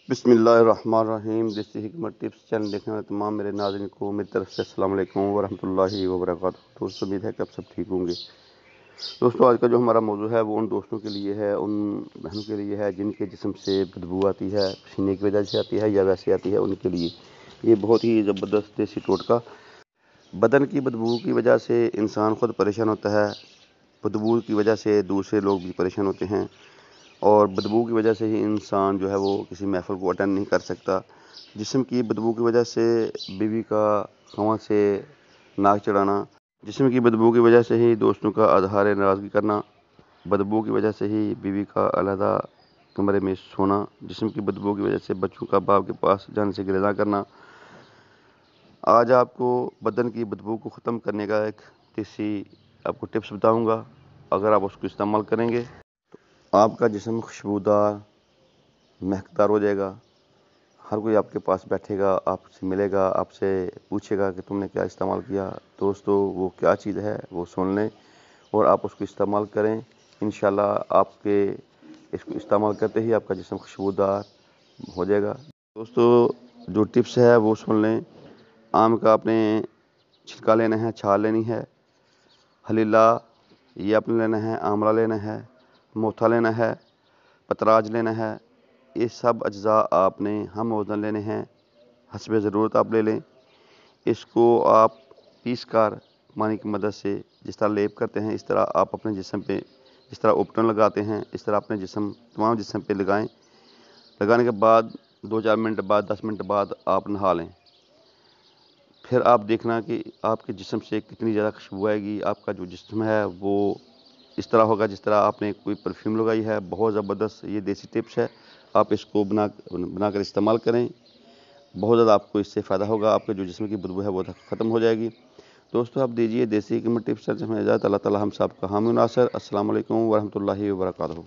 बिस्मिल्लाहिर्रहमानिर्रहीम। देसी हिकमत टिप्स चैनल देखने वाले तमाम मेरे नाज़रीन को मेरी तरफ से अस्सलाम वालेकुम वरहमतुल्लाहि वबरकातुहू। दोस्तों, उम्मीद है कि आप सब ठीक होंगे। दोस्तों, आज का जो हमारा मौजू है वो उन दोस्तों के लिए है, उन बहनों के लिए है जिनके जिस्म से बदबू आती है, पसीने की वजह से आती है या वैसे आती है। उनके लिए ये बहुत ही ज़बरदस्त देसी टोटका। बदन की बदबू की वजह से इंसान ख़ुद परेशान होता है, बदबू की वजह से दूसरे लोग भी परेशान होते हैं, और बदबू की वजह से ही इंसान जो है वो किसी महफ़िल को अटेंड नहीं कर सकता। जिस्म की बदबू की वजह से बीवी का खवा से नाक चढ़ाना, जिस्म की बदबू की वजह से ही दोस्तों का इज़हार नाराज़गी करना, बदबू की वजह से ही बीवी का अलहदा कमरे में सोना, जिस्म की बदबू की वजह से बच्चों का बाप के पास जाने से गिला करना। आज आपको बदन की बदबू को ख़त्म करने का एक देसी आपको टिप्स बताऊंगा। अगर आप उसको इस्तेमाल करेंगे तो आपका जिस्म खुशबूदार महकदार हो जाएगा। हर कोई आपके पास बैठेगा, आपसे मिलेगा, आपसे पूछेगा कि तुमने क्या इस्तेमाल किया। दोस्तों, वो क्या चीज़ है वो सुन लें और आप उसको इस्तेमाल करें। इंशाल्लाह आपके इसको इस्तेमाल करते ही आपका जिस्म खुशबूदार हो जाएगा। दोस्तों, जो टिप्स है वो सुन लें। आम का आपने छिलका लेना है, छाल लेनी है। हलीला ये आपने लेना है, आंवला लेना है, मोथा लेना है, पतराज लेना है। ये सब अज्जा आपने हम वज़न लेने हैं, हस्बे ज़रूरत आप ले लें। इसको आप पीस कर पानी की मदद से जिस तरह लेप करते हैं, इस तरह आप अपने जिस्म पे जिस तरह ओपटन लगाते हैं, इस तरह अपने तमाम जिस्म पे लगाएं। लगाने के बाद 2-4 मिनट बाद, 10 मिनट बाद आप नहा लें। फिर आप देखना कि आपके जिस्म से कितनी ज़्यादा खुशबू आएगी। आपका जो जिस्म है वो इस तरह होगा जिस तरह आपने कोई परफ्यूम लगाई है। बहुत ज़बरदस्त ये देसी टिप्स है, आप इसको बनाकर इस्तेमाल करें। बहुत ज़्यादा आपको इससे फ़ायदा होगा, आपके जो जिस्म की बदबू है वो ख़त्म हो जाएगी। दोस्तों, आप दीजिए देसी हिकमत टिप्स से हमें इजाज़त। अल्लाह ताला हम सब का हामी नासर। अस्सलाम वालेकुम वरहमतुल्लाहि वबरकातुहू।